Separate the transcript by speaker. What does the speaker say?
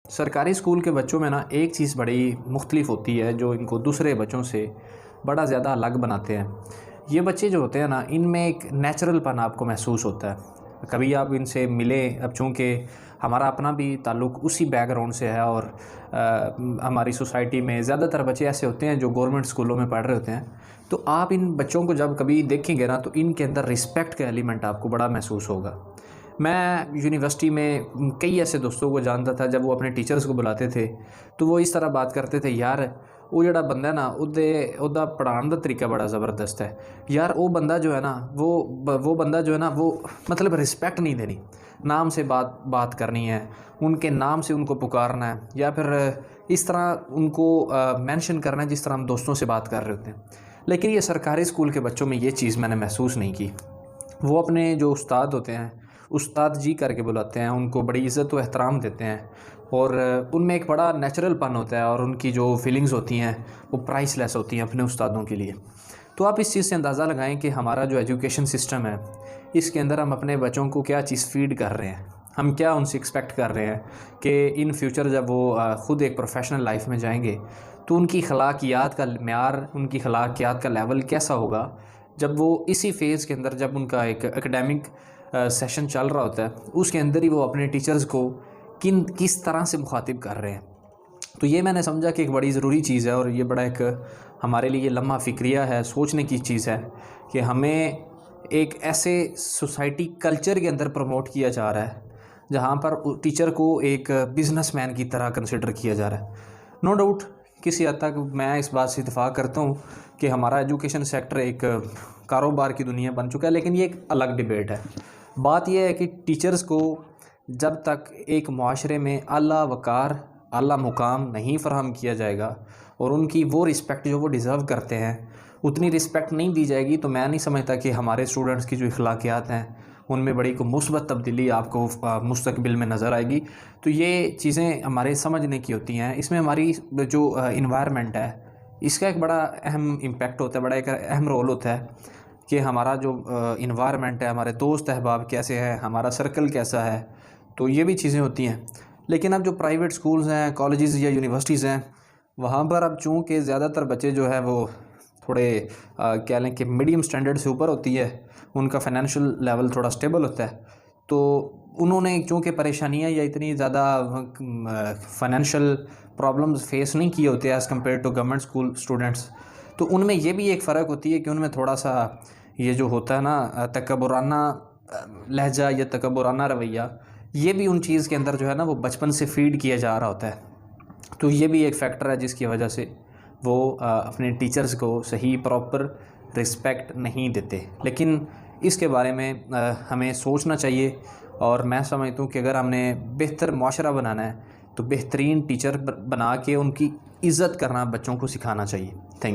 Speaker 1: सरकारी स्कूल के बच्चों में ना एक चीज़ बड़ी मुख्तलिफ होती है जो इनको दूसरे बच्चों से बड़ा ज़्यादा अलग बनाते हैं। ये बच्चे जो होते हैं ना, इनमें एक नेचुरलपन आपको महसूस होता है। कभी आप इनसे मिले, अब चूँकि हमारा अपना भी ताल्लुक़ उसी बैकग्राउंड से है और हमारी सोसाइटी में ज़्यादातर बच्चे ऐसे होते हैं जो गवर्नमेंट स्कूलों में पढ़ रहे होते हैं। तो आप इन बच्चों को जब कभी देखेंगे ना, तो इनके अंदर रिस्पेक्ट का एलिमेंट आपको बड़ा महसूस होगा। मैं यूनिवर्सिटी में कई ऐसे दोस्तों को जानता था, जब वो अपने टीचर्स को बुलाते थे तो वो इस तरह बात करते थे, यार वो जड़ा बंदा है ना, उदा पढ़ाने का तरीका बड़ा ज़बरदस्त है यार। वो बंदा जो है ना, वो बंदा जो है ना, वो मतलब रिस्पेक्ट नहीं देनी, नाम से बात करनी है, उनके नाम से उनको पुकारना है, या फिर इस तरह उनको मेंशन करना है जिस तरह हम दोस्तों से बात कर रहे होते हैं। लेकिन ये सरकारी स्कूल के बच्चों में ये चीज़ मैंने महसूस नहीं की। वो अपने जो उस्ताद होते हैं, उस्ताद जी करके बुलाते हैं, उनको बड़ी इज़्ज़त व एहतराम देते हैं और उनमें एक बड़ा नेचुरलपन होता है और उनकी जो फीलिंग्स होती हैं वो प्राइसलेस होती हैं अपने उस्तादों के लिए। तो आप इस चीज़ से अंदाज़ा लगाएं कि हमारा जो एजुकेशन सिस्टम है, इसके अंदर हम अपने बच्चों को क्या चीज़ फ़ीड कर रहे हैं, हम क्या उनसे एक्सपेक्ट कर रहे हैं कि इन फ्यूचर जब वो ख़ुद एक प्रोफेशनल लाइफ में जाएंगे तो उनकी अखलाकियात का म्यार, उनकी अखलाकियात का लेवल कैसा होगा जब वो इसी फ़ेज़ के अंदर, जब उनका एक एकेडमिक सेशन चल रहा होता है, उसके अंदर ही वो अपने टीचर्स को किस तरह से मुखातिब कर रहे हैं। तो ये मैंने समझा कि एक बड़ी ज़रूरी चीज़ है और ये बड़ा एक हमारे लिए लम्हा फ़िक्रिया है, सोचने की चीज़ है कि हमें एक ऐसे सोसाइटी कल्चर के अंदर प्रमोट किया जा रहा है जहाँ पर टीचर को एक बिज़नेसमैन की तरह कंसिडर किया जा रहा है। नो डाउट किसी हद तक मैं इस बात से इत्तेफाक करता हूँ कि हमारा एजुकेशन सेक्टर एक कारोबार की दुनिया बन चुका है, लेकिन ये एक अलग डिबेट है। बात यह है कि टीचर्स को जब तक एक माशरे में आला वक़ार, आला मुकाम नहीं फ़राहम किया जाएगा और उनकी वो रिस्पेक्ट जो वो डिज़र्व करते हैं उतनी रिस्पेक्ट नहीं दी जाएगी, तो मैं नहीं समझता कि हमारे स्टूडेंट्स की जो अखलाकियात हैं उनमें बड़ी को मुस्बत तब्दीली आपको मुस्तकबिल में नज़र आएगी। तो ये चीज़ें हमारे समझने की होती हैं। इसमें हमारी जो इन्वायरमेंट है, इसका एक बड़ा अहम इम्पैक्ट होता है, बड़ा एक अहम रोल होता है कि हमारा जो इन्वायरमेंट है, हमारे दोस्त अहबाब कैसे हैं, हमारा सर्कल कैसा है, तो ये भी चीज़ें होती हैं। लेकिन अब जो प्राइवेट स्कूल्स हैं, कॉलेजेस या यूनिवर्सिटीज़ हैं, वहाँ पर अब चूँकि ज़्यादातर बच्चे जो है वो थोड़े कह लें कि मीडियम स्टैंडर्ड से ऊपर होती है, उनका फाइनेंशियल लेवल थोड़ा स्टेबल होता है, तो उन्होंने चूँकि परेशानियाँ या इतनी ज़्यादा फाइनेंशियल प्रॉब्लम्स फेस नहीं किए होते as compare to government school students. तो उनमें ये भी एक फ़र्क होती है कि उनमें थोड़ा सा ये जो होता है ना तकब्बुराना लहजा या तकब्बुराना रवैया, ये भी उन चीज़ के अंदर जो है ना वो बचपन से फ़ीड किया जा रहा होता है। तो ये भी एक फ़ैक्टर है जिसकी वजह से वो अपने टीचर्स को सही प्रॉपर रिस्पेक्ट नहीं देते। लेकिन इसके बारे में हमें सोचना चाहिए और मैं समझता हूँ कि अगर हमने बेहतर माशरा बनाना है तो बेहतरीन टीचर बना के उनकी इज़्ज़त करना बच्चों को सिखाना चाहिए। थैंक